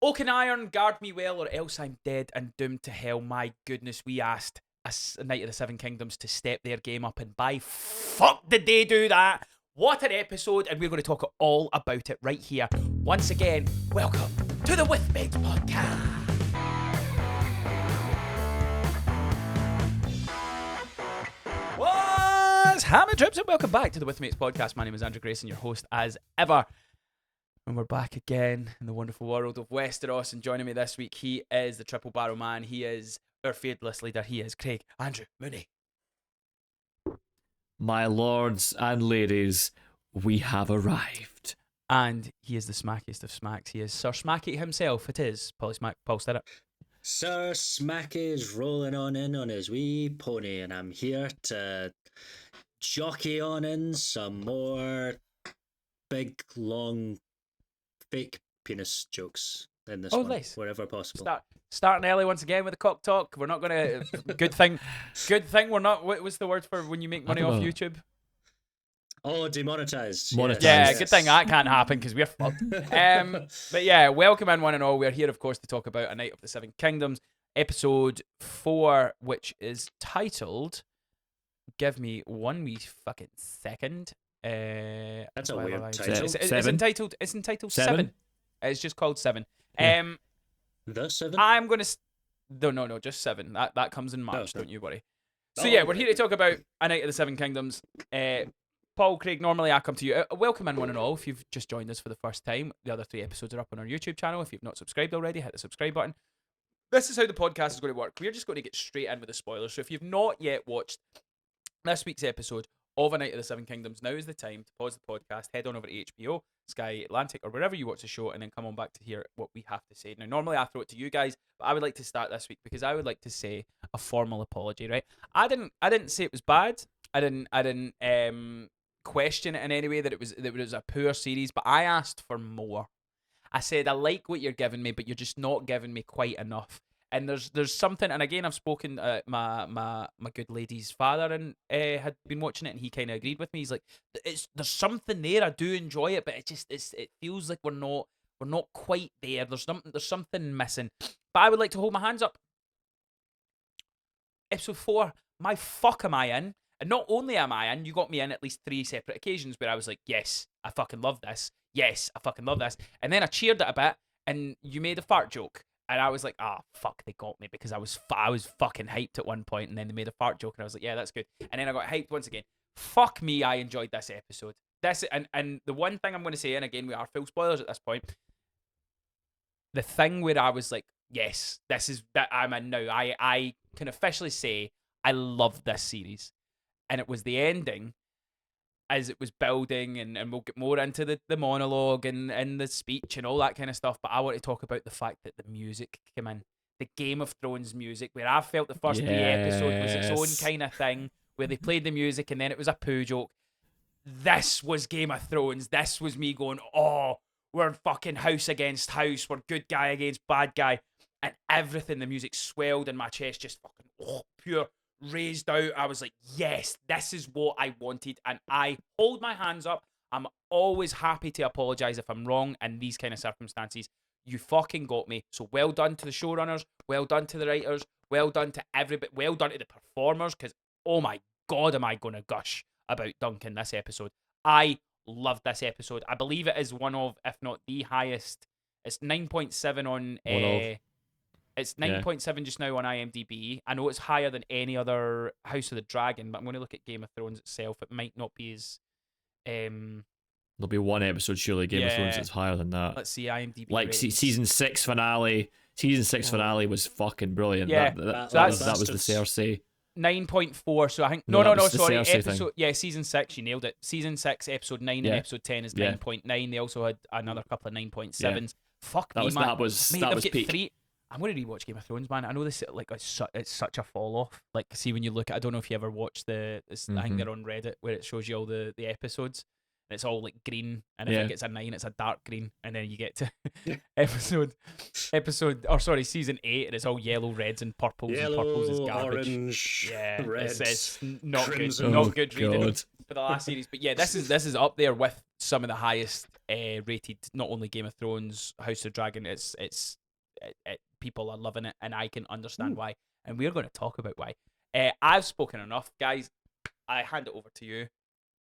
Oaken Iron, guard me well, or else I'm dead and doomed to hell. My goodness, we asked a Knight of the Seven Kingdoms to step their game up, and by fuck did they do that! What an episode, and we're going to talk all about it right here. Once again, welcome to the Withmates Podcast. What's happening, trips, and welcome back to the Withmates Podcast. My name is Andrew Grayson, your host as ever. And we're back again in the wonderful world of Westeros. And joining me this week, he is the Triple Barrel Man. He is our fearless leader. He is Craig Andrew Mooney. My lords and ladies, we have arrived. And he is the smackiest of smacks. He is Sir Smacky himself. It is Polly Smack. Paul Stirrup. Sir Smacky is rolling on in on his wee pony, and I'm here to jockey on in some more big, long, fake penis jokes in this one, nice. wherever possible. Starting early once again with the cock talk. We're not going to... Good thing we're not... What's the word for when you make money off YouTube? Oh, demonetized. Monetized. Yeah, good thing that can't happen because we're fucked. But yeah, welcome in one and all. We're here, of course, to talk about A Knight of the Seven Kingdoms, episode 4, which is titled... Give me one wee fucking second. That's a weird title. It's entitled Seven. It's just called Seven. Yeah. The Seven? I'm going to... No, just 7. That comes in March, Oh, don't you worry. So yeah, we're here to talk about A Knight of the Seven Kingdoms. Paul, Craig, normally I come to you. Welcome in one and all if you've just joined us for the first time. The other 3 episodes are up on our YouTube channel. If you've not subscribed already, hit the subscribe button. This is how the podcast is going to work. We're just going to get straight in with the spoilers. So if you've not yet watched this week's episode of A Knight of the Seven Kingdoms, now is the time to pause the podcast, head on over to HBO, Sky Atlantic, or wherever you watch the show, and then come on back to hear what we have to say. Now, normally I throw it to you guys, but I would like to start this week because I would like to say a formal apology, right? I didn't say it was bad. I didn't question it in any way that it was a poor series, but I asked for more. I said, I like what you're giving me, but you're just not giving me quite enough. And there's something, and again, I've spoken to my good lady's father, and had been watching it, and he kind of agreed with me. He's like, there's something there. I do enjoy it, but it feels like we're not quite there. There's something missing. But I would like to hold my hands up. Episode 4, my fuck am I in? And not only am I in, you got me in at least 3 separate occasions where I was like, yes, I fucking love this. Yes, I fucking love this. And then I cheered it a bit, and you made a fart joke. And I was like, fuck, they got me, because I was fucking hyped at one point, and then they made a fart joke, and I was like, yeah, that's good. And then I got hyped once again. Fuck me, I enjoyed this episode. And the one thing I'm going to say, and again, we are full spoilers at this point, the thing where I was like, yes, this is that I'm in now. I can officially say I love this series. And it was the ending, as it was building, and we'll get more into the monologue and the speech and all that kind of stuff, but I want to talk about the fact that the music came in. The Game of Thrones music, where I felt the first 3 episodes was its own kind of thing, where they played the music and then it was a poo joke. This was Game of Thrones. This was me going, we're fucking house against house, we're good guy against bad guy, and everything, the music swelled in my chest, just fucking pure raised out. I was like, yes, this is what I wanted, and I hold my hands up. I'm always happy to apologize if I'm wrong in these kind of circumstances. You fucking got me. So well done to the showrunners, well done to the writers, well done to everybody, well done to the performers, because oh my god, am I gonna gush about Duncan this episode. I loved this episode. I believe it is one of, if not the highest, it's 9.7 on it's 9.7 just now on IMDb. I know it's higher than any other House of the Dragon, but I'm going to look at Game of Thrones itself. It might not be as... There'll be one episode, surely, Game of Thrones that's higher than that. Let's see, IMDb like season 6 finale. Season 6 finale was fucking brilliant. Yeah, that was the Cersei. 9.4, so I think... No, sorry. Season 6, you nailed it. Season 6, episode 9 and episode 10 is 9.9. They also had another couple of 9.7s. Yeah. Fuck me, man. That was peak. I'm going to rewatch Game of Thrones, man. I know this, like, it's such a fall off. Like, see, when you look at, I don't know if you ever watched I think they're on Reddit, where it shows you all the episodes, and it's all like green, and if it gets a 9, it's a dark green, and then you get to episode Season 8, and it's all yellow, reds, and purples, and purples is Yellow, garbage. orange, Yeah, red, it's not crimson. good, not good reading God. for the last series. But yeah, this is up there with some of the highest rated, not only Game of Thrones, House of Dragon. People are loving it, and I can understand why. And we're going to talk about why. I've spoken enough, guys. I hand it over to you.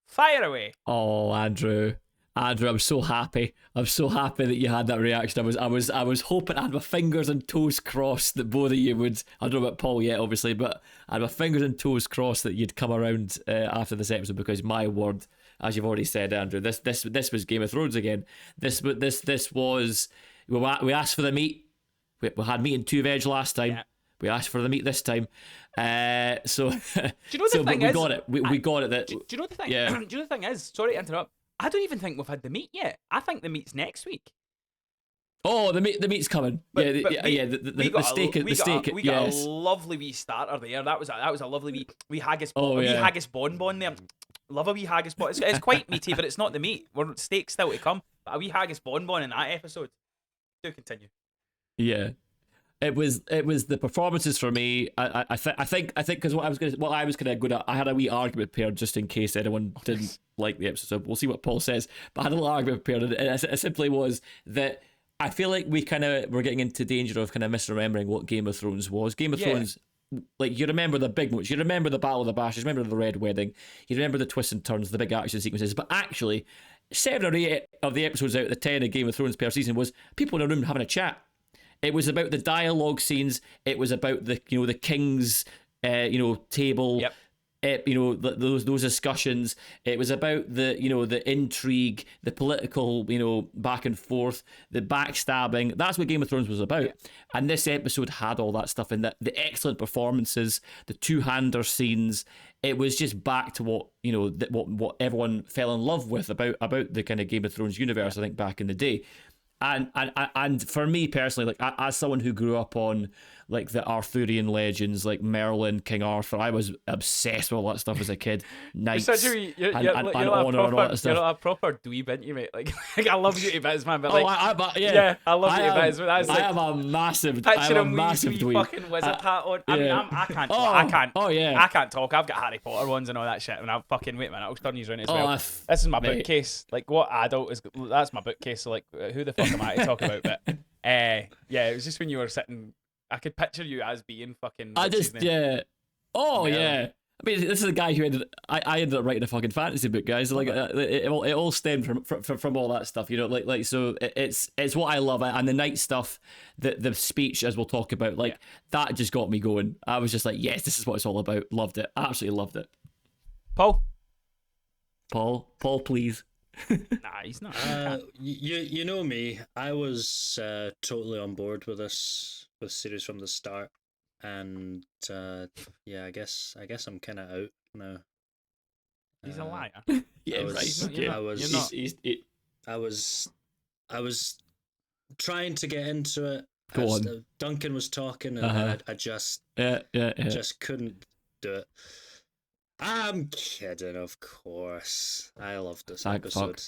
Fire away. Oh, Andrew, I'm so happy. I'm so happy that you had that reaction. I was hoping, I had my fingers and toes crossed that both of you would. I don't know about Paul yet, obviously, but I had my fingers and toes crossed that you'd come around after this episode, because my word, as you've already said, Andrew, this was Game of Thrones again. This was, we asked for the meat. We had meat and 2 veg last time. Yeah. We asked for the meat this time. So, do you know the thing we is? got it. We got it. Do you know the thing? Yeah. Do you know the thing is? Sorry to interrupt. I don't even think we've had the meat yet. I think the meat's next week. Oh, the meat's coming. The steak. We got a lovely wee starter there. That was a lovely wee haggis. Wee haggis bonbon there. Love a wee haggis bonbon. It's quite meaty, but it's not the meat. Steak's still to come. But a wee haggis bonbon in that episode. Do continue. Yeah. It was the performances for me. I think because what I was gonna go to, I had a wee argument prepared just in case anyone didn't like the episode. So we'll see what Paul says. But I had a little argument prepared, and it simply was that I feel like we're getting into danger of kind of misremembering what Game of Thrones was. Game of Thrones, like, you remember the big moments, you remember the Battle of the Bastards, you remember the Red Wedding, you remember the twists and turns, the big action sequences. But actually, 7 or 8 of the episodes out of the 10 of Game of Thrones per season was people in a room having a chat. It was about the dialogue scenes. It was about the king's table. Yep. Those discussions. It was about the intrigue, the political back and forth, the backstabbing. That's what Game of Thrones was about. Yeah. And this episode had all that stuff in that. The excellent performances, the two-hander scenes. It was just back to what what everyone fell in love with about the kind of Game of Thrones universe. I think back in the day. And for me personally, like, as someone who grew up on like the Arthurian legends, like Merlin, King Arthur, I was obsessed with all that stuff as a kid. Knights you're not a proper dweeb, ain't you, mate? Like I love you to bits, man. But like, I love you to bits. I am a massive dweeb. Fucking wizard hat on. Yeah. I can't. I can't. Oh yeah. I can't talk. I've got Harry Potter ones and all that shit. And I fucking wait, man. I'll turn these around as well. This is my bookcase. Like, what adult is? That's my bookcase. So like, who the fuck am I to talk about? But it was just when you were sitting. I could picture you as being fucking. I mean, this is a guy who I ended up writing a fucking fantasy book, guys. Like, it all stemmed from all that stuff, so it's what I love, and the night stuff, the speech, as we'll talk about, that just got me going. I was just like, yes, this is what it's all about. Loved it, absolutely loved it. Paul, please. Nah, he's not. You know me. I was totally on board with this series from the start, and I guess I'm kind of out now. He's a liar. I was trying to get into it. Go on. Duncan was talking, and I just just couldn't do it. I'm kidding, of course. I loved this episode.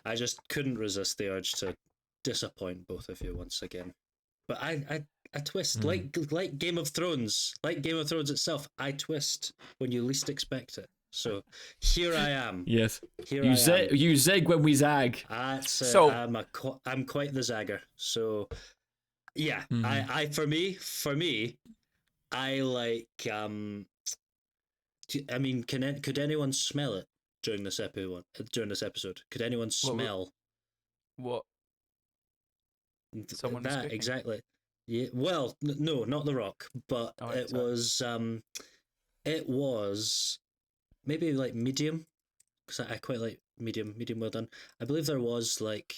I just couldn't resist the urge to disappoint both of you once again. But I twist like Game of Thrones, itself. I twist when you least expect it. So here I am. Yes. You zig when we zag. I'm quite the zagger. So yeah, for me, I like I mean, could anyone smell it during this episode? Could anyone smell what? Someone that exactly? Yeah. Well, no, not The Rock, but it was maybe like medium, because I quite like medium well done. I believe there was like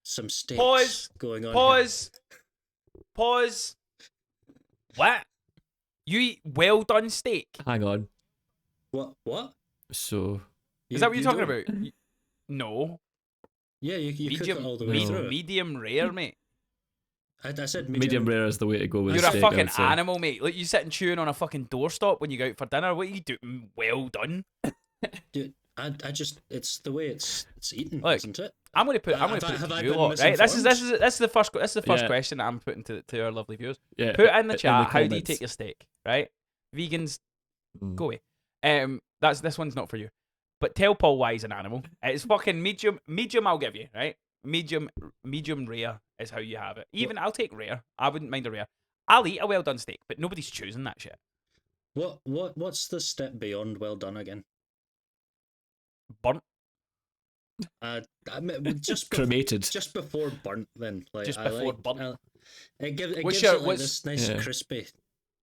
some steaks going on. Pause. What? You eat well done steak? Hang on. What? So is that what you're talking about? No. Yeah, you medium, cook it all the way through. Medium rare, mate. I said medium rare is the way to go with You're steak, a fucking animal, mate. Like, you sitting chewing on a fucking doorstop when you go out for dinner. What are you doing? Well done. Dude, I just, it's the way it's eaten, look, isn't it? I'm going to put Have it I to you been lot, right? This is misinformed? the first Yeah. question that I'm putting to our lovely viewers. Yeah. Put it in the chat. How do you comments. take your steak, right? Vegans, Mm. go away. This one's not for you. But tell Paul why he's an animal. It's fucking medium. Medium, I'll give you, right? Medium rare is how you have it. Even I'll take rare. I wouldn't mind a rare. I'll eat a well done steak, but nobody's choosing that shit. What's the step beyond well done again? Burnt. I mean, Cremated. just before burnt. Then like Just I before like, burnt. it What's gives your- it like what's- this nice Yeah. crispy.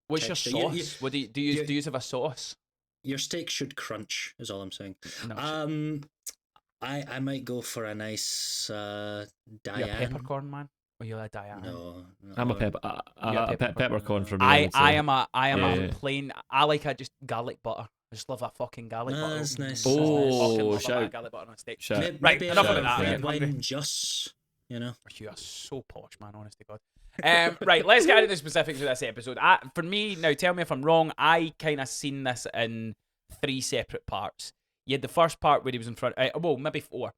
What's your texture. sauce? What do you use have a sauce? Your steak should crunch. Is all I'm saying. No. I might go for a nice You a Diane. peppercorn man? Or you a Diane? No, I'm a no. pepper. You're a Peppercorn for me. I would say. am a Yeah. plain. I like a just garlic butter. I just love that fucking garlic butter. That's nice. Oh, Fucking love a bit shout. of garlic butter on a steak. Shout. Right, Maybe enough a about that. I'm red getting hungry. wine just, you know. You are so posh, man. Honest to God. Right, let's get into the specifics of this episode. For me, now tell me if I'm wrong. I kind of seen this in 3 separate parts. You had the first part where he was in front. Well, maybe 4.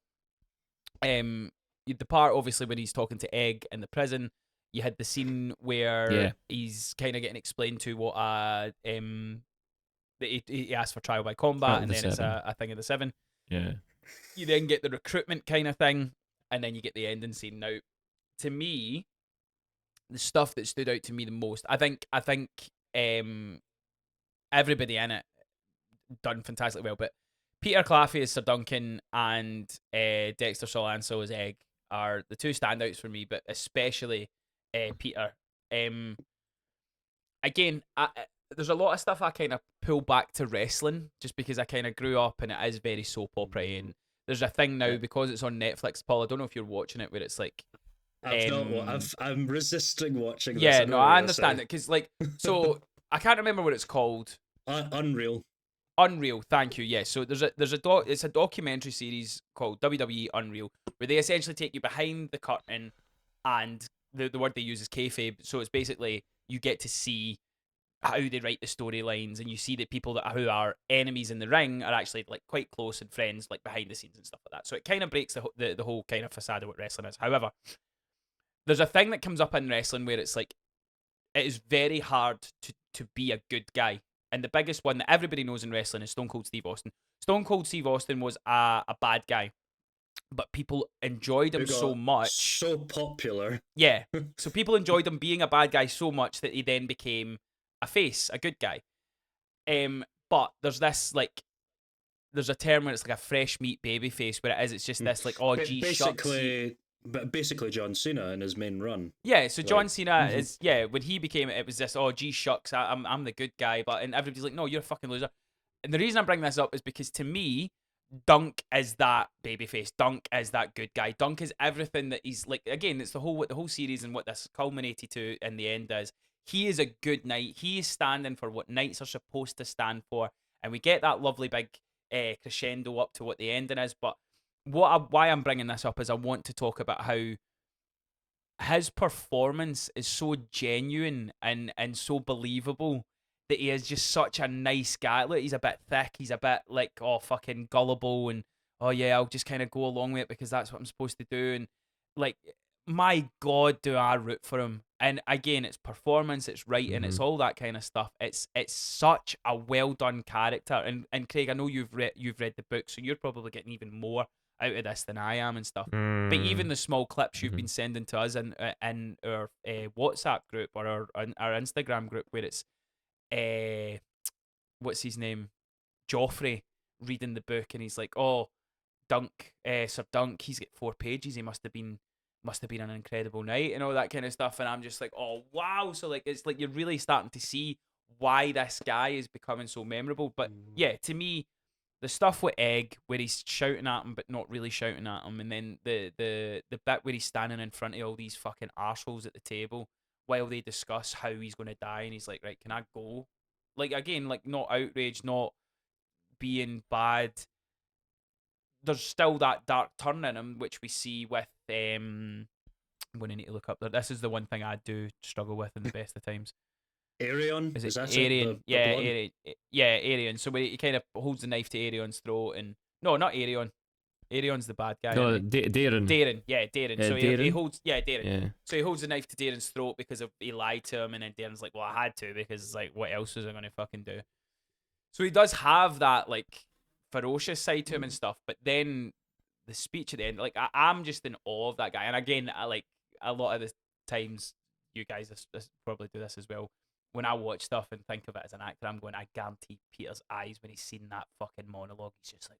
You had the part obviously when he's talking to Egg in the prison. You had the scene where he's kind of getting explained to what he asked for trial by combat, and then it's a thing of the 7. Yeah. You then get the recruitment kind of thing, and then you get the ending scene. Now, to me, the stuff that stood out to me the most, I think everybody in it done fantastically well, but Peter Claffey as Sir Duncan and Dexter Solanso as Egg are the 2 standouts for me, but especially Peter. Again, there's a lot of stuff I kind of pull back to wrestling just because I kind of grew up and it is very soap opera. And there's a thing now because it's on Netflix, Paul. I don't know if you're watching it, where it's like I'm resisting watching this. yeah, no, I understand it because like so I can't remember what it's called. Unreal. Unreal, thank you. Yes, so it's a documentary series called WWE Unreal, where they essentially take you behind the curtain, and the word they use is kayfabe. So it's basically you get to see how they write the storylines, and you see that people who are enemies in the ring are actually like quite close and friends, like behind the scenes and stuff like that. So it kind of breaks the whole kind of facade of what wrestling is. However, there's a thing that comes up in wrestling where it's like it is very hard to be a good guy. And the biggest one that everybody knows in wrestling is Stone Cold Steve Austin. Stone Cold Steve Austin was a bad guy, but people enjoyed him so much. So popular. Yeah. So people enjoyed him being a bad guy so much that he then became a face, a good guy. But there's this like, there's a term where it's like a fresh meat baby face, where it's just this like, oh gee, basically, but basically John Cena in his main run. Yeah, so John Cena is when he became it was this, oh gee shucks, I'm the good guy, and everybody's like, no, you're a fucking loser. And the reason I bring this up is because to me, Dunk is that babyface. Dunk is that good guy. Dunk is everything that he's like. Again, it's the whole series and what this culminated to in the end is. He is a good knight. He is standing for what knights are supposed to stand for, and we get that lovely big crescendo up to what the ending is. But why I'm bringing this up is I want to talk about how his performance is so genuine and so believable that he is just such a nice guy. Look, he's a bit thick. He's a bit like, oh, fucking gullible. And, oh, yeah, I'll just kind of go along with it because that's what I'm supposed to do. And, like, my God, do I root for him. And, again, it's performance, it's writing, it's all that kind of stuff. It's such a well-done character. And Craig, I know you've read the book, so you're probably getting even more out of this than I am and stuff. But even the small clips you've been sending to us in our WhatsApp group or our Instagram group where it's what's his name, Joffrey, reading the book, and he's like, oh, Dunk, Sir Dunk, he's got 4 pages, he must have been an incredible night and all that kind of stuff. And I'm just like, oh wow. So like it's like you're really starting to see why this guy is becoming so memorable. But yeah, to me, the stuff with Egg where he's shouting at him but not really shouting at him, and then the bit where he's standing in front of all these fucking arseholes at the table while they discuss how he's going to die, and he's like, right, can I go? Like, again, like, not outrage, not being bad. There's still that dark turn in him, which we see with, I'm going to need to look up there. This is the one thing I do struggle with in the best of times. Arion? Is that Arion? the Yeah, blonde? Arion. Yeah, Arion. So when he kind of holds the knife to Arion's throat, and no, not Arion. Aerion's the bad guy. No, isn't he? Darren. Darren, yeah, Darren. So he Darren? holds, yeah, Darren. Yeah. So he holds the knife to Darren's throat because he lied to him, and then Darren's like, "Well, I had to because like, what else was I gonna fucking do?" So he does have that like ferocious side to him and stuff, but then the speech at the end, like I'm just in awe of that guy. And again, I like a lot of the times you guys probably do this as well. When I watch stuff and think of it as an actor, I'm going, I guarantee Peter's eyes when he's seen that fucking monologue, he's just like,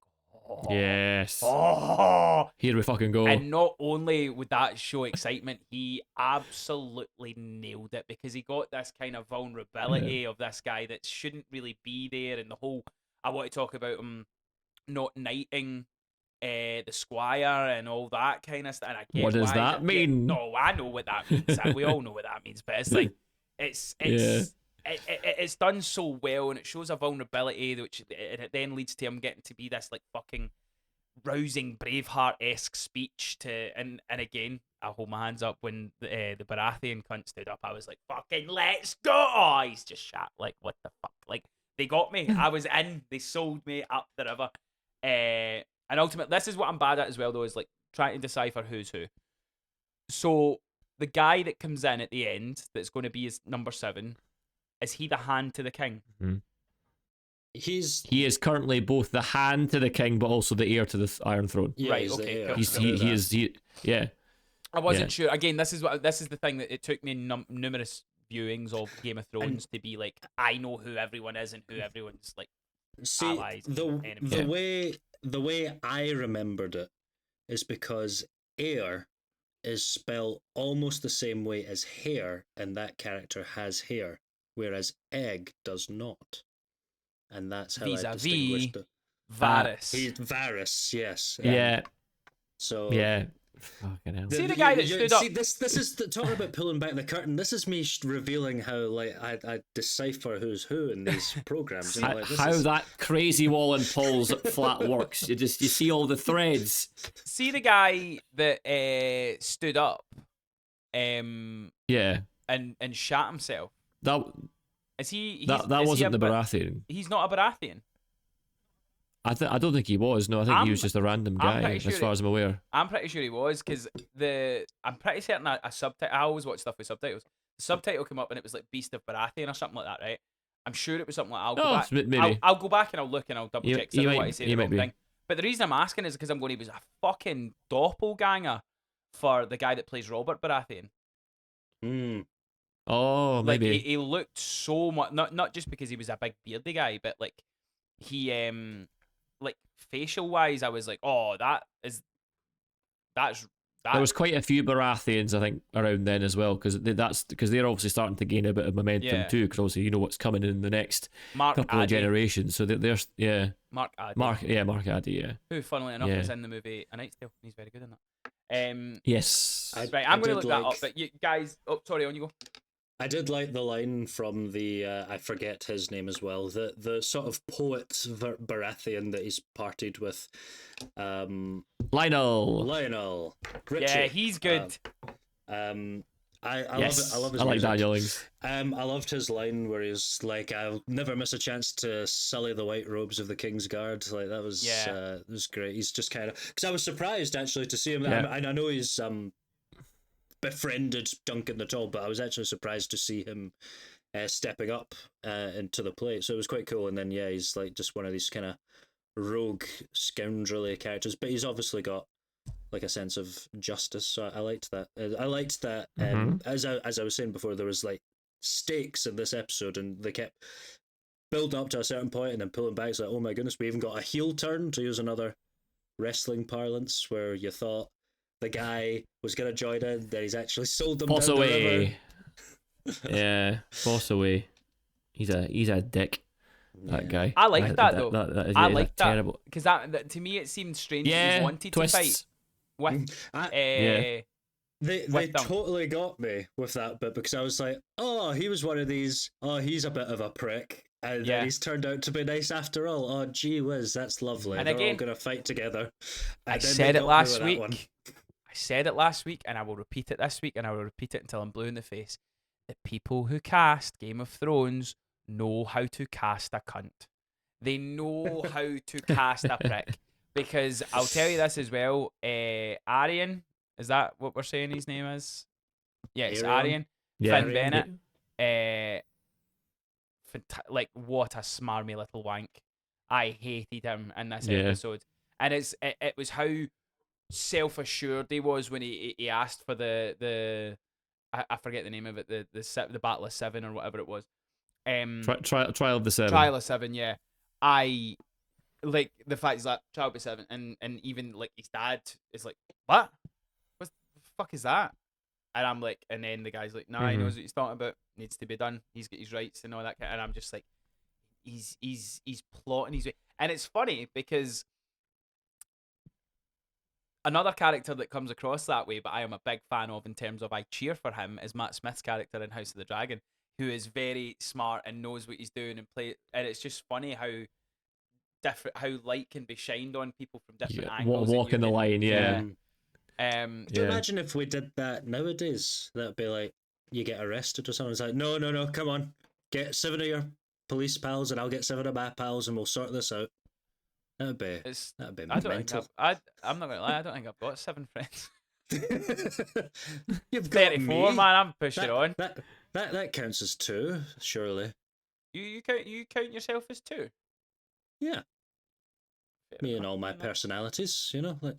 oh, Yes. oh. Here we fucking go. And not only would that show excitement, he absolutely nailed it because he got this kind of vulnerability of this guy that shouldn't really be there. And the whole, I want to talk about him not knighting the squire and all that kind of stuff. And I get What does why that mean? no, I know what that means. We all know what that means. But it's like, it's done so well, and it shows a vulnerability, which and it then leads to him getting to be this like fucking rousing Braveheart-esque speech to, and again, I hold my hands up when the Baratheon cunt stood up. I was like, fucking let's go! Oh, he's just shat. Like, what the fuck? Like, they got me. I was in. They sold me up the river. And ultimately, this is what I'm bad at as well, though, is like trying to decipher who's who. So the guy that comes in at the end, that's going to be his number 7, is he the hand to the king? Mm-hmm. He is currently both the hand to the king, but also the heir to the Iron Throne. Yeah, right. Okay. He is. Yeah. I wasn't sure. Again, this is the thing that it took me numerous viewings of Game of Thrones to be like, I know who everyone is and who everyone's like allies. The way I remembered it is because heir is spelled almost the same way as hair, and that character has hair, whereas egg does not. And that's how I distinguished it. Varys. Varys, yes. Yeah. So yeah. Fucking hell. See the guy that stood up. See, this is talking about pulling back the curtain. This is me revealing how like I decipher who's who in these programs. You know, like, how that crazy wall in Paul's flat works. You see all the threads. See the guy that stood up, yeah, and shot himself. That wasn't the Baratheon. He's not a Baratheon. I don't think he was. No, I think he was just a random guy, as far as I'm aware. I'm pretty sure he was, because I'm pretty certain a subtitle. I always watch stuff with subtitles. The subtitle came up and it was like Beast of Baratheon or something like that, right? I'm sure it was something like I'll go back. Maybe. I'll go back and I'll look and I'll double check. I don't want to say the wrong be. thing. But the reason I'm asking is because I'm going, he was a fucking doppelganger for the guy that plays Robert Baratheon. Oh, maybe. Like he looked so much, not just because he was a big beardy guy, but like he like facial wise, I was like, oh, that's there was quite a few Baratheons, I think, around then as well, because they're obviously starting to gain a bit of momentum too, because obviously you know what's coming in the next couple of generations. So there's Mark Addy. Mark Addy, who, funnily enough, is in the movie A Knight's Tale. He's very good in that. Yes. Right, I'm going to look that up, but you guys, sorry, on you go. I did like the line from the I forget his name as well, the sort of poet Baratheon that he's partied with, Lionel Richie. Yeah, he's good. I love yes. it. I love his I like music. Daniel Ings. I loved his line where he's like, "I'll never miss a chance to sully the white robes of the King's Guard." Like that was was great. He's just kind of, because I was surprised actually to see him. Yeah. I know he's befriended Duncan the Tall, but I was actually surprised to see him stepping up into the plate. So it was quite cool. And then he's like just one of these kind of rogue, scoundrelly characters, but he's obviously got like a sense of justice. So I liked that. I liked that. As I was saying before, there was like stakes in this episode, and they kept building up to a certain point and then pulling back. It's like, oh my goodness, we even got a heel turn, to use another wrestling parlance, where you thought the guy was going to join in, then he's actually sold them down the river. Yeah, boss away. He's a dick. That guy. I like that though. I like that terrible. Because that to me it seemed strange. He wanted to fight with. They totally got me with that bit, because I was like, oh, he was one of these. Oh, he's a bit of a prick. And then he's turned out to be nice after all. Oh, gee whiz, that's lovely. And they're all going to fight together. I said it last week. I said it last week, and I will repeat it this week, and I will repeat it until I'm blue in the face. The people who cast Game of Thrones know how to cast a cunt. They know how to cast a prick. because I'll tell you this as well. Arian, is that what we're saying his name is? Yes, Arion? Arian. Yeah. Finn Arian? Bennett. Like what a smarmy little wank. I hated him in this Yeah. episode, and it was how self-assured he was when he asked for I forget the name of it, the Battle of Seven or whatever it was. Trial of the Seven. Trial of Seven, yeah. I like the fact he's like Trial of Seven, and even like his dad is like, what the fuck is that? And I'm like, and then the guy's like, nah, he knows what he's talking about. Needs to be done. He's got his rights and all that. And I'm just like, he's plotting his way. And it's funny because another character that comes across that way, but I am a big fan of in terms of I cheer for him, is Matt Smith's character in House of the Dragon, who is very smart and knows what he's doing and play. And it's just funny how different, how light can be shined on people from different angles. Walking the line, yeah. Could you imagine if we did that nowadays? That'd be like, you get arrested or something. It's like, no, come on. Get 7 of your police pals and I'll get 7 of my pals and we'll sort this out. That'd be I don't mental. think I'm not gonna lie, I don't think I've got 7 friends. You've got 34, me. man, I'm pushing on. That counts as 2, surely. You count yourself as 2? Yeah. Fair Me and enough, all my fair enough. personalities, you know. Like...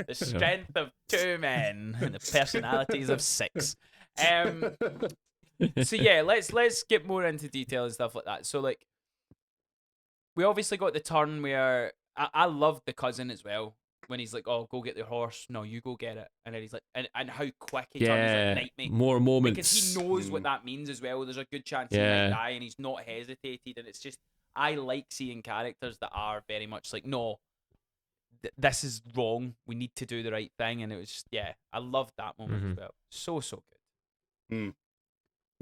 The strength of 2 men and the personalities of 6. So yeah, let's get more into detail and stuff like that. So like, we obviously got the turn where I loved the cousin as well, when he's like, oh, go get the horse. No, you go get it. And then he's like, and how quick he turned. He's like, night mate. More moments. Because he knows what that means as well. There's a good chance he might die, and he's not hesitated. And it's just, I like seeing characters that are very much like, no, this is wrong. We need to do the right thing. And it was just, yeah, I loved that moment as well. So good.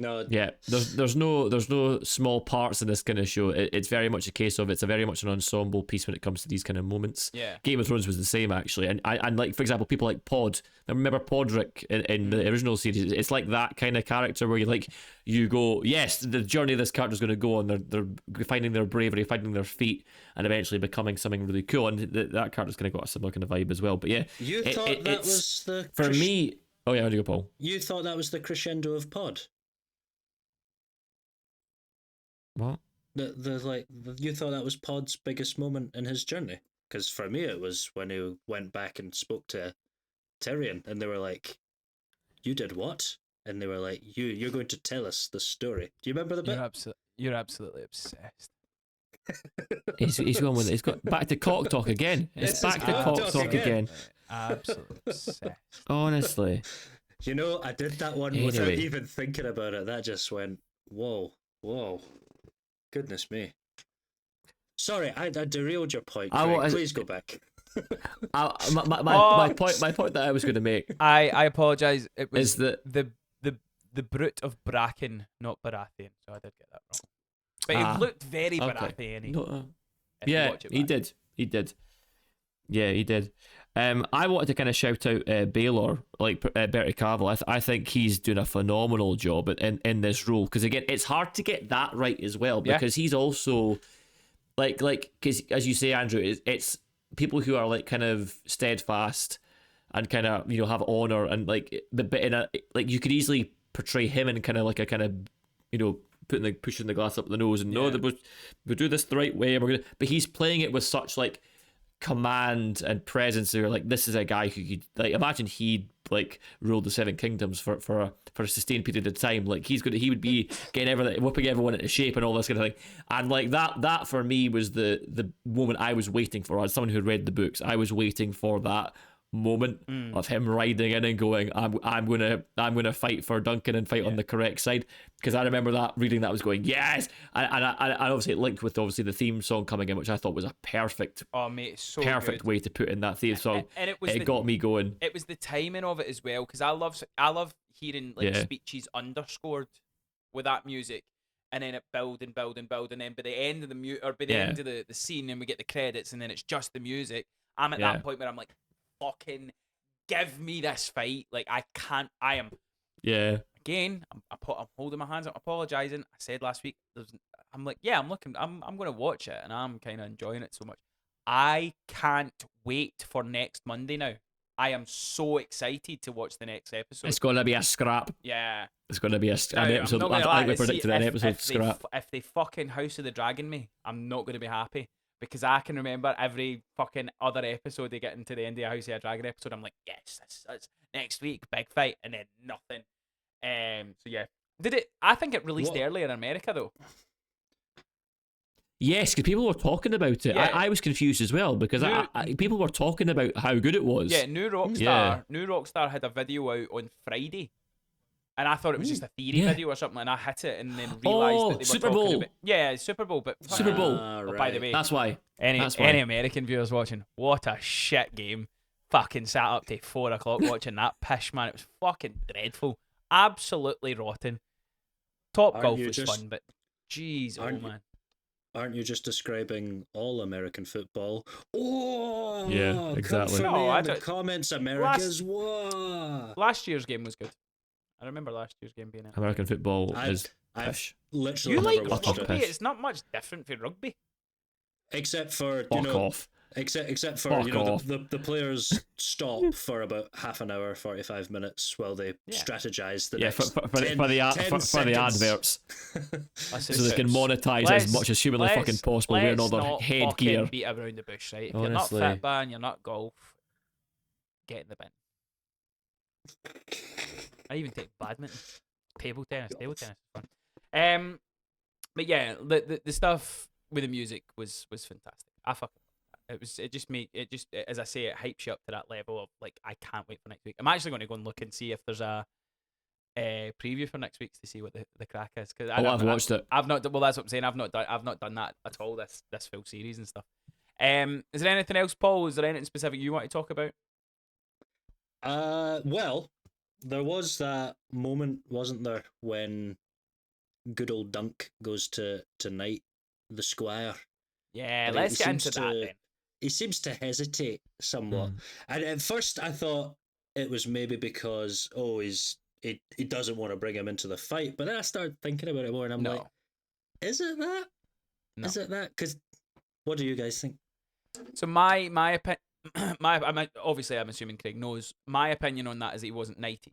No. Yeah, there's no small parts in this kind of show. It's very much a case of, it's a very much an ensemble piece when it comes to these kind of moments. Yeah. Game of Thrones was the same actually, and like, for example, people like Pod. I remember Podrick in the original series. It's like that kind of character where you go, yes, the journey this character's going to go on. They're finding their bravery, finding their feet, and eventually becoming something really cool. And that character's kind of got a similar kind of vibe as well. But yeah, You thought that was the for me. Oh yeah, how do you go, Paul? You thought that was the crescendo of Pod. What? You thought that was Pod's biggest moment in his journey? Because for me, it was when he went back and spoke to Tyrion, and they were like, "You did what?" And they were like, "You're going to tell us the story." Do you remember the bit? You're absolutely obsessed. He's going with it. He's got back to cock talk again. It's back to cock talk again. Absolutely obsessed. Honestly. You know, I did that one without even thinking about it. That just went, whoa. Goodness me. Sorry, I derailed your point. Please go back. My point that I was going to make. I apologise. It was that the brute of Bracken, not Baratheon. So I did get that wrong. But he looked very Baratheon. Yeah, he did. Yeah, he did. I wanted to kind of shout out Baylor, like Bertie Cavill. I think he's doing a phenomenal job in this role, because again, it's hard to get that right as well, because he's also like because as you say, Andrew, it's people who are like kind of steadfast and kind of, you know, have honor, and like the bit in a, like, you could easily portray him in kind of like a kind of, you know, pushing the glass up the nose and no, we'll do this the right way, and we're gonna. But he's playing it with such like command and presence. They're like, this is a guy who could, like, imagine he'd like ruled the Seven Kingdoms for a sustained period of time. Like, he would be getting everything, whipping everyone into shape and all this kind of thing. And like that for me was the moment I was waiting for. As someone who read the books, I was waiting for that moment of him riding in and going, I'm gonna fight for Duncan and fight on the correct side, because I remember that reading that, was going yes, and obviously it linked with obviously the theme song coming in, which I thought was a perfect good way to put in that theme song, and it got me going. It was the timing of it as well, because I love hearing like speeches underscored with that music, and then it build and build and build, and then by the end of the end of the scene, and we get the credits, and then it's just the music. I'm at that point where I'm like, fucking give me this fight. Like, I am again, I'm holding my hands up, apologizing. I said last week, I'm going to watch it, and I'm kind of enjoying it so much. I can't wait for next Monday now. I am so excited to watch the next episode. It's going to be a scrap. Yeah. It's going to be Now, an I'm episode. not gonna I lie. think we See, predicted an episode scrap. if they fucking House of the Dragon me, I'm not going to be happy. Because I can remember every fucking other episode they get into the end of a House of the Dragon episode. I'm like, yes, that's next week, big fight, and then nothing. So yeah. Did it? I think it released earlier in America though. Yes, because people were talking about it. Yeah. I was confused as well because people were talking about how good it was. Yeah, New Rockstar had a video out on Friday. And I thought it was just a theory video or something, and I hit it and then realised that they were Super talking Bowl. about... Yeah, Super Bowl, but... Super Bowl. Oh, by the way, That's why. any That's why. American viewers watching, what a shit game. Fucking sat up to 4 o'clock watching that pish, man. It was fucking dreadful. Absolutely rotten. Top Golf was fun, but jeez, man. Aren't you just describing all American football? Oh, yeah, exactly. Come for No, me I in the don't- comments, America's. Whoa. Last year's game was good. I remember last year's game being it. American football I've is pish. literally You never like watched rugby? it. It's not much different from rugby. Except for Fuck off. Except for Fuck off. the players stop for about half an hour, 45 minutes while they strategize the Yeah, next for 10 the seconds. adverts. Listen, So they can monetize as much as humanly fucking possible wearing all their not headgear. fucking beat around the bush, right? If Honestly. you're not football and you're not golf, get in the bin. I even take badminton, table tennis is fun. But yeah, the stuff with the music was fantastic. It just as I say, it hypes you up to that level of like I can't wait for next week. I'm actually going to go and look and see if there's a preview for next week to see what the crack is. Cause I've watched it. I've not. Well, that's what I'm saying. I've not done that at all. This full series and stuff. Is there anything else, Paul? Is there anything specific you want to talk about? Well, there was that moment, wasn't there, when good old Dunk goes to knight the squire. Yeah, And let's he get into seems that to- then. He seems to hesitate somewhat, and at first I thought it was maybe because he doesn't want to bring him into the fight, but then I started thinking about it more, and I'm like, is it that? No. Is it that? Because what do you guys think? So my opinion, obviously I'm assuming Craig knows. My opinion on that is that he wasn't knighted.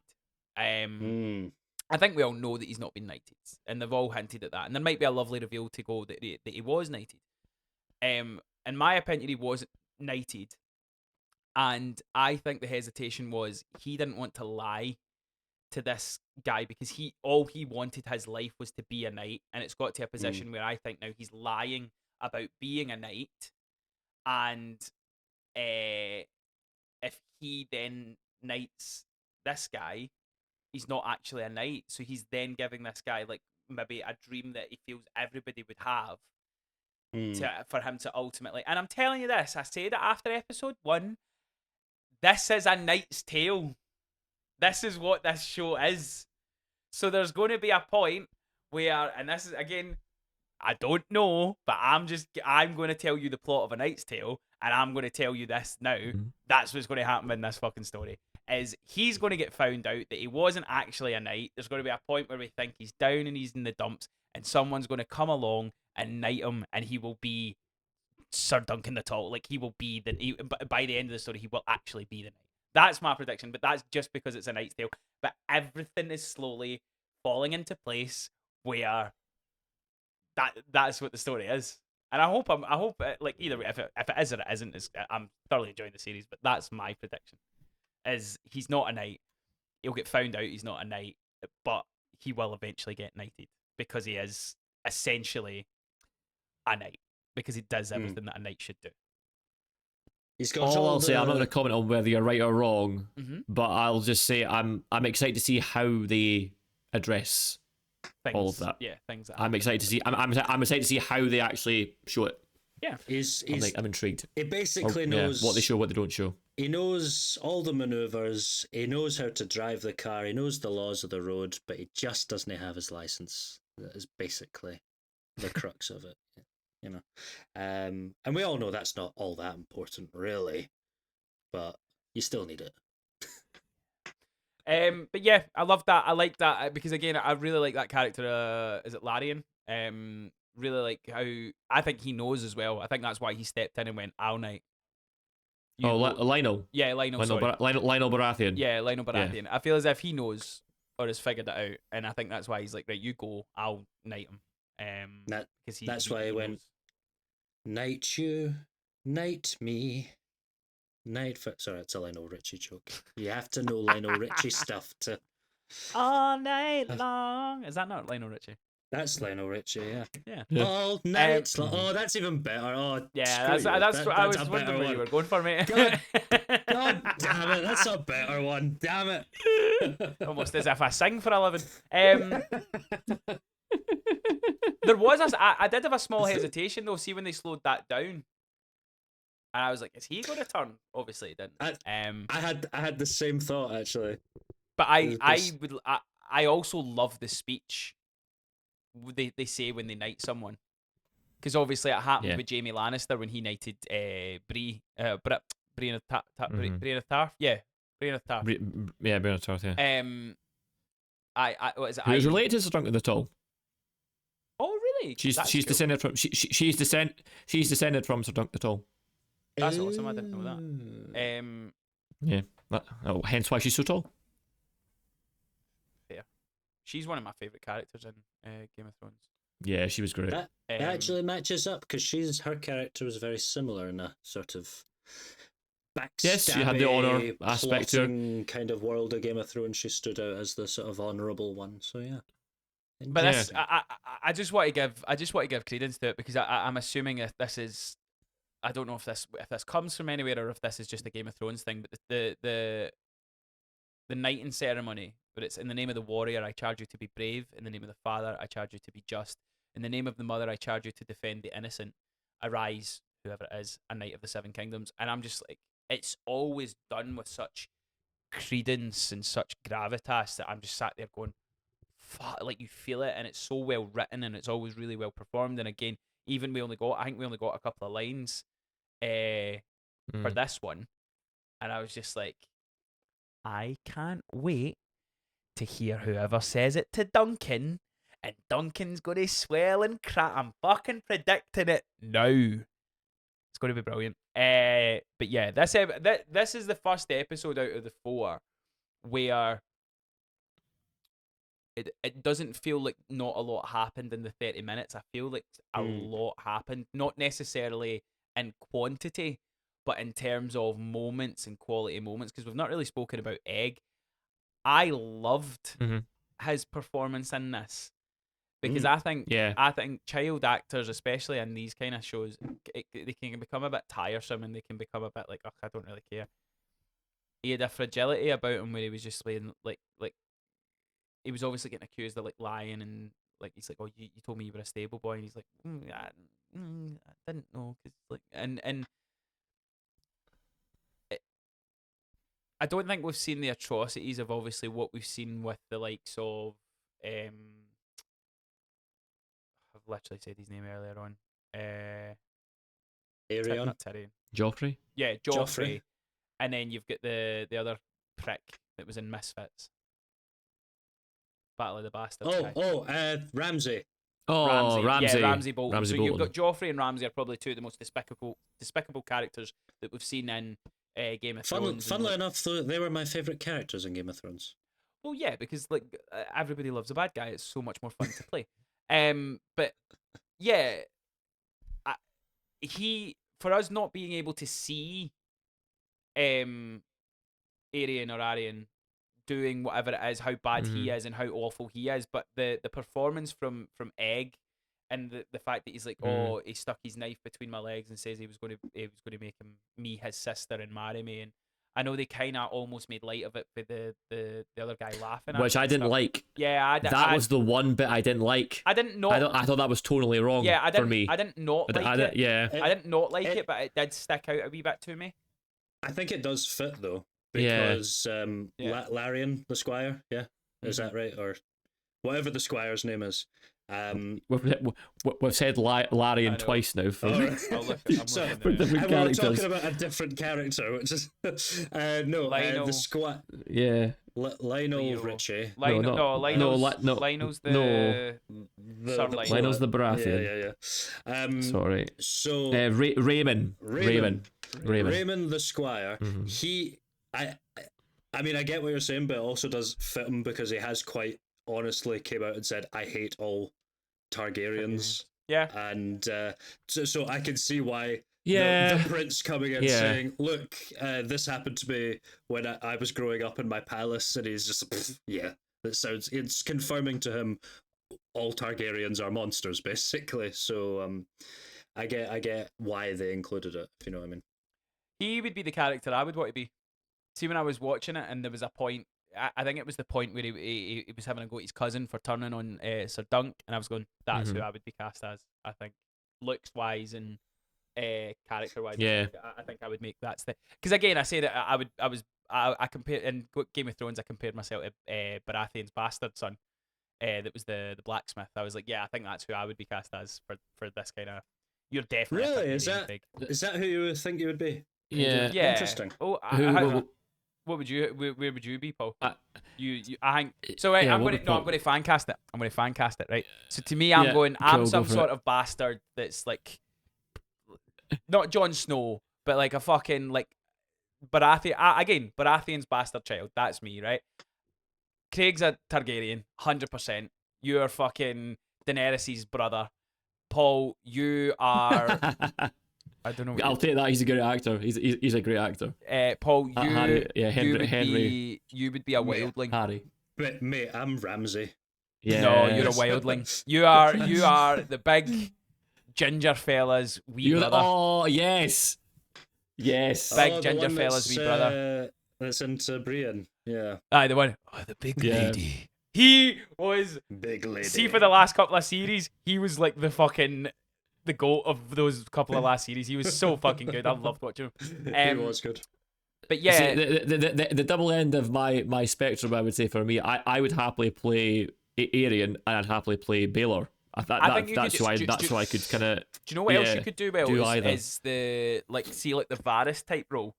I think we all know that he's not been knighted, and they've all hinted at that. And there might be a lovely reveal to go that he was knighted. In my opinion, he wasn't knighted, and I think the hesitation was he didn't want to lie to this guy because all he wanted his life was to be a knight, and it's got to a position where I think now he's lying about being a knight, and if he then knights this guy, he's not actually a knight, so he's then giving this guy like maybe a dream that he feels everybody would have for him to ultimately. And I'm telling you this, I said it after episode 1. This is a Knight's Tale. This is what this show is. So there's going to be a point where, and this is again, I don't know, but I'm going to tell you the plot of A Knight's Tale, and I'm going to tell you this now. That's what's going to happen in this fucking story. Is he's going to get found out that he wasn't actually a knight. There's going to be a point where we think he's down and he's in the dumps, and someone's going to come along and knight him, and he will be Sir Duncan the Tall. Like he will be by the end of the story, he will actually be the knight. That's my prediction, but that's just because it's A Knight's Tale. But everything is slowly falling into place where that's what the story is. And I hope like either way, if it is or it isn't, I'm thoroughly enjoying the series. But that's my prediction: is he's not a knight. He'll get found out he's not a knight, but he will eventually get knighted because he is essentially a knight because he does everything that a knight should do. He's got I'll say, I'm not going to comment on whether you're right or wrong, Mm-hmm. but I'll just say I'm excited to see how they address all of that. Yeah, things that I'm excited to see. I'm excited to see how they actually show it. Yeah, I'm intrigued. He basically knows what they show, what they don't show. He knows all the maneuvers. He knows how to drive the car. He knows the laws of the road, but he just doesn't have his license. That is basically the crux of it, you know. And we all know that's not all that important, really, but you still need it. But yeah, I love that. I like that because again, I really like that character. Is it Larian? really like how I think he knows as well. I think that's why he stepped in and went, "I'll night." You Oh, go- Lionel. yeah, Lionel. Sorry, Lionel Baratheon. yeah, Lionel Yeah. Baratheon. I feel as if he knows or has figured it out, and I think that's why he's like, "Right, you go. I'll knight him." Because That's why he went, knows. "Knight you, knight me, knight for." Sorry, it's a Lionel Richie joke. You have to know Lionel Richie stuff to. All night long. Is that not Lionel Richie? That's Lionel Richie, yeah. Yeah. Yeah. All night long. Oh, that's even better. Oh, Yeah, screw you. that's what I was a better wondering what you one. were going for, mate. God damn it, that's a better one. Damn it. Almost as if I sing for a living. There was I did have a small hesitation though. See when they slowed that down, and I was like, "Is he going to turn?" Obviously, he didn't. I had the same thought actually. But I also love the speech they say when they knight someone, because obviously it happened with Jaime Lannister when he knighted Brienne of Tarth. Yeah, Brienne of Tarth. Yeah, Brienne of Tarth. Yeah. What is it? Who is related to Sir Duncan at all? Oh really? She's That's cool. descended from she's descended from Sir Duncan at all. That's awesome. I didn't know that. Yeah. Hence why she's so tall. Fair. She's one of my favorite characters in Game of Thrones. Yeah, she was great. That actually matches up because her character was very similar in a sort of backstabby, Yes, she had the honor aspect to her. plotting kind of world of Game of Thrones. She stood out as the sort of honourable one. So yeah. But this, I just want to give credence to it because I'm assuming if this is, I don't know if this comes from anywhere or if this is just a Game of Thrones thing, but the knighting ceremony, but it's in the name of the warrior I charge you to be brave, in the name of the father I charge you to be just, in the name of the mother I charge you to defend the innocent. Arise, whoever it is, a knight of the seven kingdoms. And I'm just like, it's always done with such credence and such gravitas that I'm just sat there going, fuck, like you feel it, and it's so well written and it's always really well performed. And again, even I think we only got a couple of lines for this one, and I was just like, I can't wait to hear whoever says it to Duncan, and Duncan's gonna swell and crack. I'm fucking predicting it now. It's going to be brilliant. But yeah, this is the first episode out of the 4 where it doesn't feel like not a lot happened in the 30 minutes. I feel like a lot happened, not necessarily in quantity, but in terms of moments and quality moments, because we've not really spoken about Egg. I loved his performance in this, because I think child actors, especially in these kind of shows, they can become a bit tiresome and they can become a bit like, oh, I don't really care. He had a fragility about him where he was just playing like he was obviously getting accused of like lying, and like he's like, oh, you told me you were a stable boy, and he's like, I didn't know, cause like and I don't think we've seen the atrocities of obviously what we've seen with the likes of I've literally said his name earlier on. Arion. Not Tyrion. Joffrey. Yeah, Joffrey. And then you've got the other prick that was in Misfits. Battle of the Bastards. Ramsay. Oh, Ramsay. Yeah, Ramsay Bolton. Ramsay so Bolton. you've got Joffrey and Ramsay are probably two of the most despicable characters that we've seen in Game of Thrones. Funnily enough, though, they were my favourite characters in Game of Thrones. Well, yeah, because like everybody loves a bad guy. It's so much more fun to play. But yeah, for us not being able to see Arian doing whatever it is, how bad he is and how awful he is, but the performance from Egg, and the fact that he's like, oh, he stuck his knife between my legs and says he was going to make me his sister and marry me, and I know they kind of almost made light of it with the other guy laughing, which I didn't like. Yeah, that was the one bit I didn't like. I thought that was tonally wrong. Yeah, for me. I didn't not like it. Yeah, I didn't not like it, but it did stick out a wee bit to me. I think it does fit though, because Larian the Squire, is that right, or whatever the Squire's name is? We've said Larian twice now for, for different characters. We're talking about a different character, which is the squad. Yeah, Lionel Richie. Lionel's the Sir Lionel. Lionel's the Baratheon. Yeah. Sorry. So Raymond. Raymond the Squire. Mhm. I mean, I get what you're saying, but it also does fit him because he has quite honestly came out and said, "I hate all Targaryens." Yeah. And so I can see why Yeah. the prince coming in saying, "Look, this happened to me when I was growing up in my palace," and he's just, yeah, that sounds. It's confirming to him all Targaryens are monsters, basically. So I get why they included it, if you know what I mean. He would be the character I would want to be. See, when I was watching it, and there was a point, I think it was the point where he was having a go at his cousin for turning on Sir Dunk, and I was going, that's who I would be cast as. I think, looks wise and character wise. Yeah. I think I would make that's the because again I say that I compared in Game of Thrones I compared myself to Baratheon's bastard son. That was the blacksmith. I was like, yeah, I think that's who I would be cast as for this kind of. You're definitely Really? a Is Targaryen, that Craig. who you would think you would be? Yeah. Yeah. Interesting. Oh, Who- what would you? Where would you be, Paul? I- You I think so. Right, Yeah, I'm what going would to Paul- I'm going to fan cast it. I'm going to fan cast it. Right. So to me, I'm Yeah, going. I'm cool, go some for sort it. of bastard that's like, not Jon Snow, but like a fucking like Baratheon. Again, Baratheon's bastard child. That's me, right? Craig's a Targaryen, 100%. You're fucking Daenerys' brother. Paul, you are. I don't know. What I'll take that. He's a good actor. He's a great actor. Paul, you. Harry, yeah, Henry. You would be a wildling. Harry. But mate, I'm Ramsay. Yeah. No, you're a wildling. You are the big ginger fella's wee You're brother. oh yes. Yes. Big the ginger one fella's that's, wee brother. That's into Brienne. Yeah. Aye, the one. Oh, the big Yeah. lady. He was. Big lady. See, for the last couple of series, he was like the goat of those couple of last series. He was so fucking good. I loved watching him. He was good. But yeah, See, the double end of my spectrum, I would say for me, I would happily play Aerion and I'd happily play Baelor. think you That's could why ju- that's ju- why I could kind of. do you know what else yeah, you could do well? do either. Is the like the Varys type role.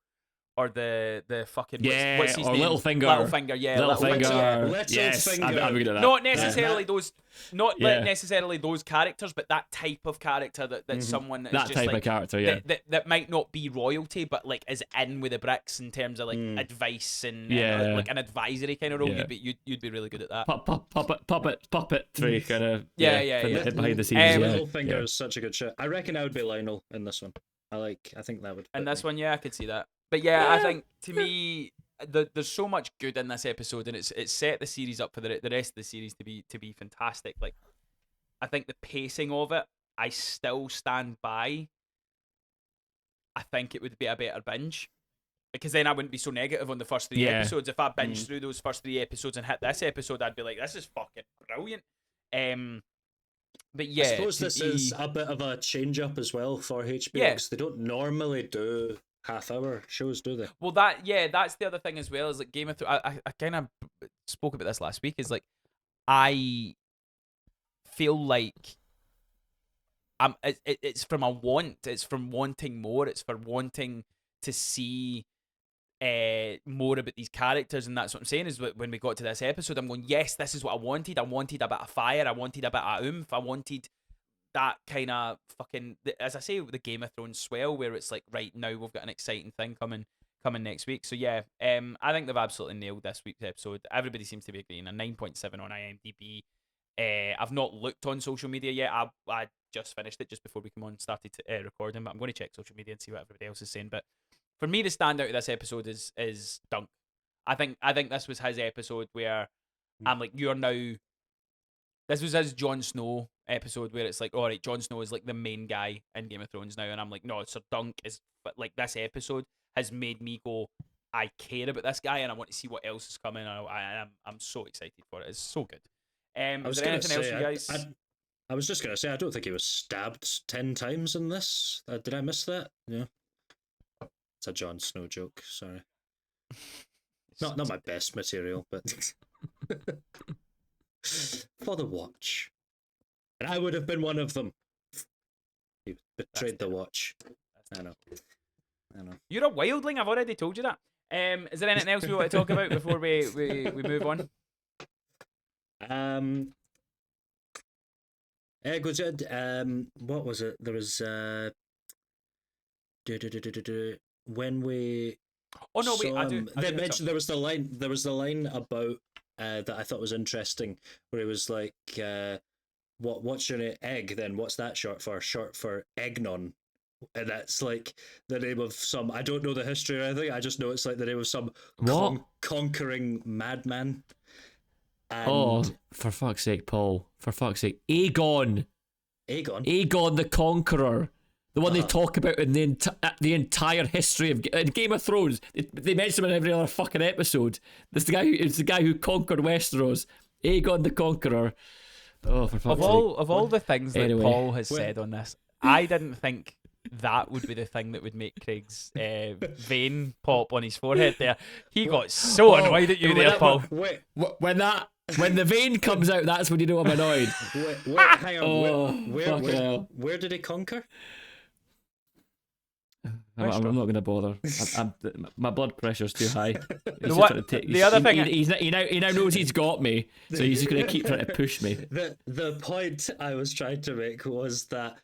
Or the fucking Yeah, what's his or name? Littlefinger. Littlefinger, yeah. Littlefinger. Yes, Littlefinger. I'm good at that. Not necessarily those, Yeah. necessarily those characters, but that type of character that's someone that's That just type like, of character, yeah. that might not be royalty, but like is in with the bricks in terms of like advice and Yeah. like an advisory kind of role. Yeah. You'd be really good at that. Puppetry kind of. Yeah. Behind the scenes. yeah. Littlefinger is such a good shot. I reckon I would be Lionel in this one. I think that would. And fit this me. one, yeah, I could see that. But yeah, I think to me, there's so much good in this episode, and it's set the series up for the rest of the series to be fantastic. Like, I think the pacing of it, I still stand by. I think it would be a better binge, because then I wouldn't be so negative on the first three Yeah. episodes. If I binged through those first three episodes and hit this episode, I'd be like, this is fucking brilliant. But yeah, I suppose to this me- is a bit of a change up as well for HBO Yeah. because they don't normally do half-hour shows, do they? Well, that's the other thing as well. Is like Game of Thrones. I kind of spoke about this last week. Is like I feel like it's from a want. It's from wanting more. It's for wanting to see more about these characters, and that's what I'm saying. Is when we got to this episode, I'm going, yes, this is what I wanted. I wanted a bit of fire. I wanted a bit of oomph. I wanted that kind of fucking, as I say, the Game of Thrones swell, where it's like, right now we've got an exciting thing coming next week. So yeah, I think they've absolutely nailed this week's episode. Everybody seems to be agreeing. A 9.7 on IMDb. I've not looked on social media yet. I just finished it just before we come on and started recording, but I'm going to check social media and see what everybody else is saying. But for me, the standout of this episode is Dunk. I think this was his episode where I'm like, you're now. This was his Jon Snow episode where it's like, all right, Jon Snow is like the main guy in Game of Thrones now, and I'm like, no, Sir Dunk is. But like this episode has made me go, I care about this guy, and I want to see what else is coming. I'm so excited for it. It's so good. Is there anything else, you guys? I was just gonna say, I don't think he was stabbed 10 times in this. Did I miss that? Yeah. It's a Jon Snow joke. Sorry. Not my best material, but for the watch, and I would have been one of them. He betrayed the watch. I know. You're a wildling. I've already told you that. Is there anything else we want to talk about before we move on? Egg was it? What was it? There was when we Oh no, wait, saw him. I They do have mentioned something. there was the line. There was the line about that I thought was interesting, where he was like, what's your egg then? What's that short for? Short for Egnon." And that's like the name of some. I don't know the history or anything. I just know it's like the name of some What? conquering madman. Oh, And for fuck's sake, Paul. For fuck's sake. Aegon. Aegon. Aegon the Conqueror. The one they Uh-huh. talk about in the entire history of in Game of Thrones. They mention him in every other fucking episode. It's the guy who conquered Westeros. Aegon the Conqueror. Oh, for fuck's Of sake. all the things that Anyway. Paul has Well- said on this, I didn't think that would be the thing that would make Craig's vein pop on his forehead there. He got so annoyed at you Wait, there, Paul. Wait, When the vein comes out, that's when you know I'm annoyed. hang on. Oh, fucking hell. Where did he conquer? I'm not going to bother. My blood pressure's too high. The other thing- He now knows he's got me, so he's just going to keep trying to push me. The point I was trying to make was that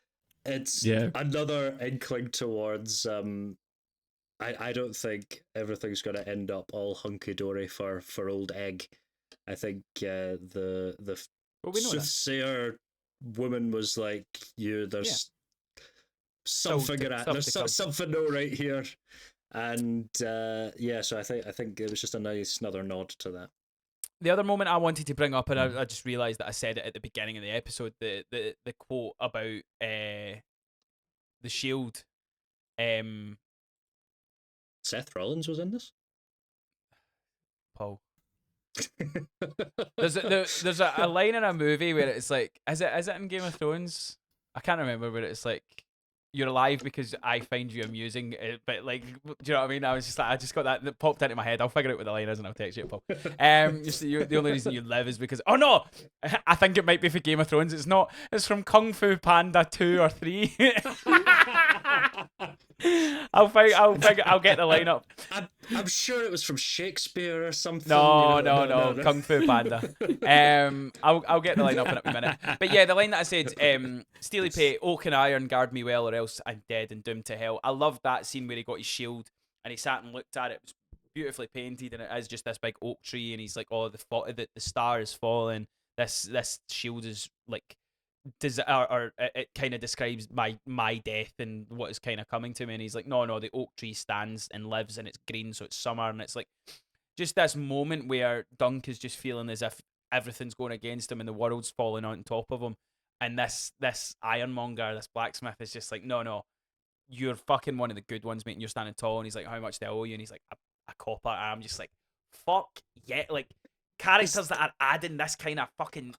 it's Yeah. another inkling towards I don't think everything's going to end up all hunky dory for old Egg. I think the Well, we know that. soothsayer woman was like, there's something Stuff at to there's come. something no right here, and so I think it was just a nice another nod to that. The other moment I wanted to bring up, and I just realised that I said it at the beginning of the episode, the quote about the shield. Seth Rollins was in this. Paul. There's a line in a movie where it's like, is it in Game of Thrones? I can't remember, where it's like, you're alive because I find you amusing, but like, do you know what I mean? I was just like, I just got that popped into my head. I'll figure out what the line is and I'll text you, Paul. The only reason you live is because, oh no, I think it might be for Game of Thrones. It's not. It's from Kung Fu Panda 2 or 3. I'll get the line up. I'm sure it was from Shakespeare or something. No, you know, no, Kung Fu Panda. I'll get the line up in a minute. But yeah, the line that I said, Steely Pate, oak and iron, guard me well, or else I'm dead and doomed to hell. I loved that scene where he got his shield and he sat and looked at it. It was beautifully painted, and it is just this big oak tree, and he's like, oh, the star is falling. This shield is like, it kind of describes my death and what is kind of coming to me. And he's like, no, the oak tree stands and lives, and it's green, so it's summer. And it's like just this moment where Dunk is just feeling as if everything's going against him and the world's falling on top of him. And this ironmonger, this blacksmith, is just like, no, you're fucking one of the good ones, mate, and you're standing tall. And he's like, how much do I owe you? And he's like, a copper. And I'm just like, fuck yeah, like characters that are adding this kind of fucking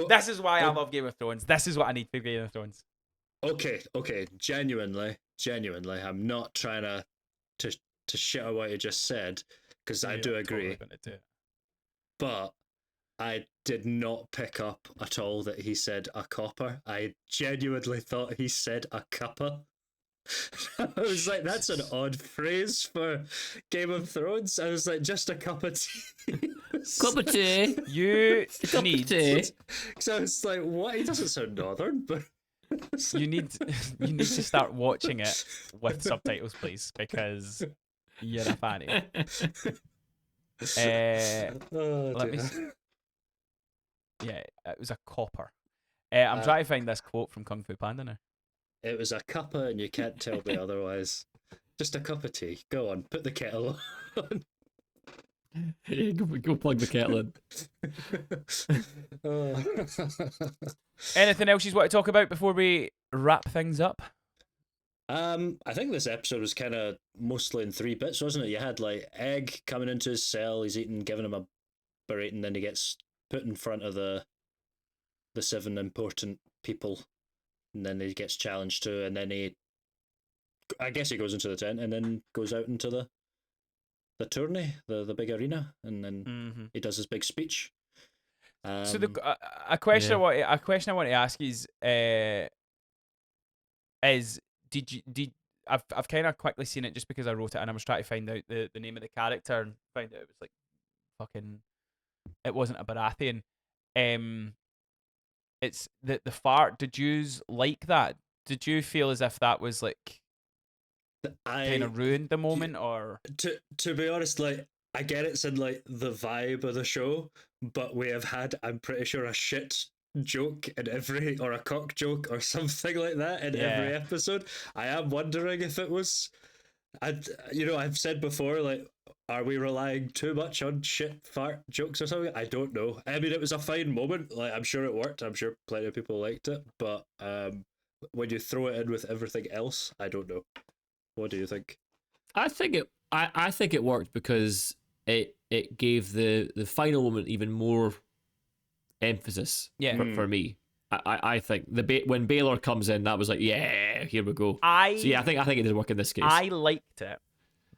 this is why I love Game of Thrones. This is what I need for Game of Thrones. Okay. Genuinely, I'm not trying to shit on what you just said, because I do agree. But I did not pick up at all that he said a copper. I genuinely thought he said a cuppa. I was like, that's an odd phrase for Game of Thrones. I was like, just a cup of tea. Cup of tea. You Cup of need tea. So I was like, what? He doesn't sound northern, but you need to start watching it with subtitles, please, because you're a fanny. Let me see. Yeah, it was a copper. I'm trying to find this quote from Kung Fu Panda now. It was a cuppa, and you can't tell me otherwise. Just a cup of tea. Go on, put the kettle on. Yeah, go plug the kettle in. Anything else you want to talk about before we wrap things up? I think this episode was kind of mostly in 3 bits, wasn't it? You had like Egg coming into his cell, he's giving him a berating, then he gets put in front of the 7 important people, and then he gets challenged to, and then I guess he goes into the tent and then goes out into the tourney, the big arena, and then he does his big speech. So a question I want to ask is I've kind of quickly seen it just because I wrote it, and I was trying to find out the name of the character, and find out it was like fucking, it wasn't a Baratheon. it's the fart. Did you like that? Did you feel as if that was like kind I of ruined the moment, or to be honest, like I get it's in like the vibe of the show, but we have had, I'm pretty sure, a shit joke in every, or a cock joke or something like that in every Yeah. episode. I am wondering if it was, I've said before, like, are we relying too much on shit fart jokes or something? I don't know. I mean, it was a fine moment. Like, I'm sure it worked. I'm sure plenty of people liked it. But when you throw it in with everything else, I don't know. What do you think? I think it worked because it gave the final moment even more emphasis Yeah. for me. I think when Baylor comes in, that was like, yeah, here we go. So yeah, I think it did work in this case. I liked it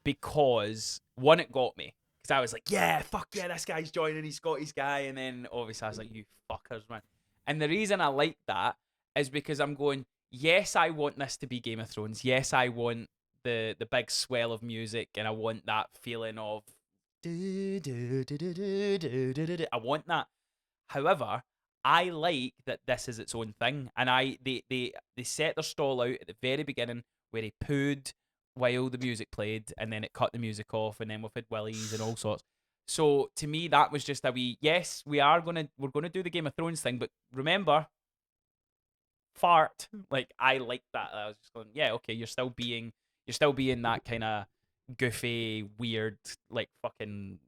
because one, it got me because I was like, yeah, fuck yeah, this guy's joining. He's got his guy, and then obviously I was like, you fuckers, man. And the reason I like that is because I'm going, yes, I want this to be Game of Thrones. Yes, I want the big swell of music, and I want that feeling of I want that. However, I like that this is its own thing, and they set their stall out at the very beginning where he pooed while the music played, and then it cut the music off, and then we've had willies and all sorts. So to me, that was just a wee yes. We're gonna do the Game of Thrones thing, but remember, fart. Like I like that. I was just going, yeah, okay, you're still being that kind of goofy, weird, like fucking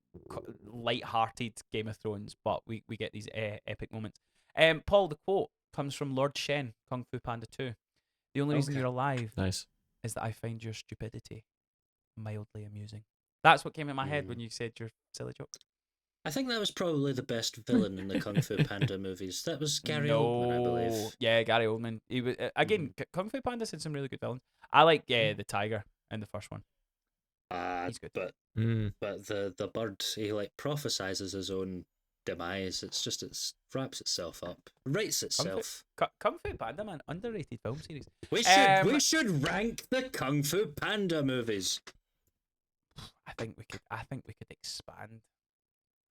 light-hearted Game of Thrones, but we get these epic moments. Paul, the quote comes from Lord Shen, Kung Fu Panda 2. The only reason Okay. you're alive Nice. is that I find your stupidity mildly amusing. That's what came in my head when you said your silly joke. I think that was probably the best villain in the Kung Fu Panda movies. That was Gary Oldman, I believe. Yeah, Gary Oldman. He was again. Kung Fu Panda had some really good villains. I like the tiger in the first one. He's good. But the bird, he like prophesizes his own demise. It's just, it wraps itself up, writes itself. Kung Fu Panda, man, underrated film series. We should rank the Kung Fu Panda movies. I think we could expand.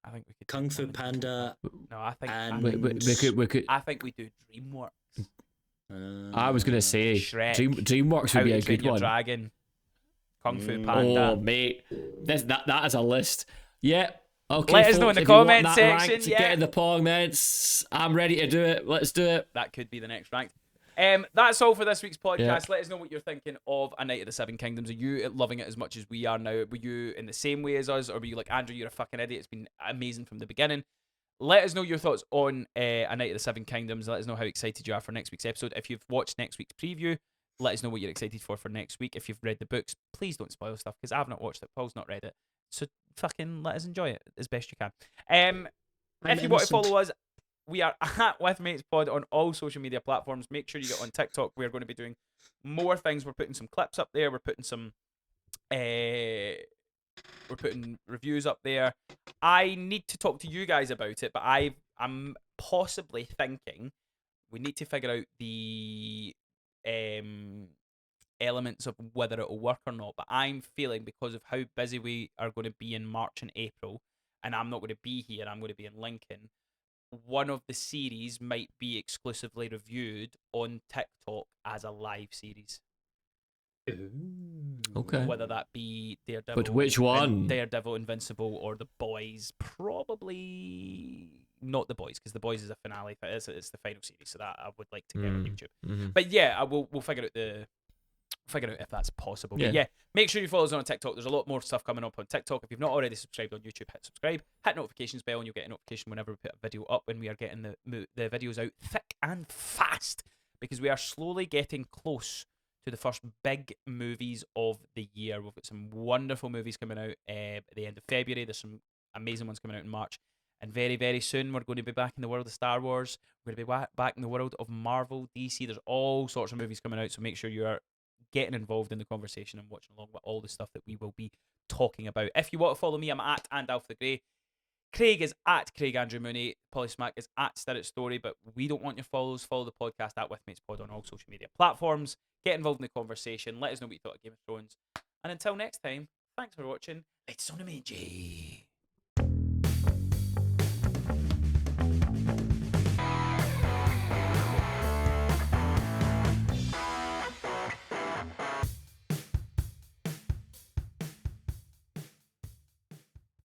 I think we could Kung Fu Panda. No, I think and we could. I think we do DreamWorks. I was gonna say Shrek, DreamWorks How would be to a Train good Your one. Dragon, Kung Fu Panda. Oh mate, that is a list. Yeah. Okay. Let us know in folks, the if you want comment that section. ranked, Yeah, get in the comments. I'm ready to do it. Let's do it. that could be the next ranked. That's all for this week's podcast. Yeah. Let us know what you're thinking of A Night of the Seven Kingdoms. Are you loving it as much as we are now? Were you in the same way as us, or were you like, Andrew, you're a fucking idiot? It's been amazing from the beginning. Let us know your thoughts on A Night of the Seven Kingdoms. Let us know how excited you are for next week's episode. If you've watched next week's preview, let us know what you're excited for next week. If you've read the books, please don't spoil stuff because I've not watched it. Paul's not read it. So fucking let us enjoy it as best you can. If you want to follow us, we are at With Mates Pod on all social media platforms. Make sure you get on TikTok. We're going to be doing more things. We're putting some clips up there. We're putting some reviews up there. I need to talk to you guys about it, but I'm possibly thinking we need to figure out the elements of whether it'll work or not. But I'm feeling, because of how busy we are going to be in March and April, and I'm not going to be here, I'm going to be in Lincoln, one of the series might be exclusively reviewed on TikTok as a live series. Okay. Whether that be Daredevil, But which one? Daredevil, Invincible, or The Boys. Probably not The Boys, because The Boys is a finale. It's the final series, so that I would like to get on YouTube. Mm-hmm. But yeah, we'll figure out if that's possible. Yeah. But yeah, make sure you follow us on TikTok. There's a lot more stuff coming up on TikTok. If you've not already subscribed on YouTube, hit subscribe, hit notifications bell, and you'll get a notification whenever we put a video up, when we are getting the videos out thick and fast, because we are slowly getting close to the first big movies of the year. We've got some wonderful movies coming out at the end of February. There's some amazing ones coming out in March. And very, very soon, we're going to be back in the world of Star Wars. We're going to be back in the world of Marvel, DC. There's all sorts of movies coming out, so make sure you are getting involved in the conversation and watching along with all the stuff that we will be talking about. If you want to follow me, I'm at @Alpha the Grey. Craig is at Craig Andrew Mooney. Polysmack is at Stirrit Story, but we don't want your follows. Follow the podcast at With Mates Pod on all social media platforms. Get involved in the conversation. Let us know what you thought of Game of Thrones. And until next time, thanks for watching. It's on a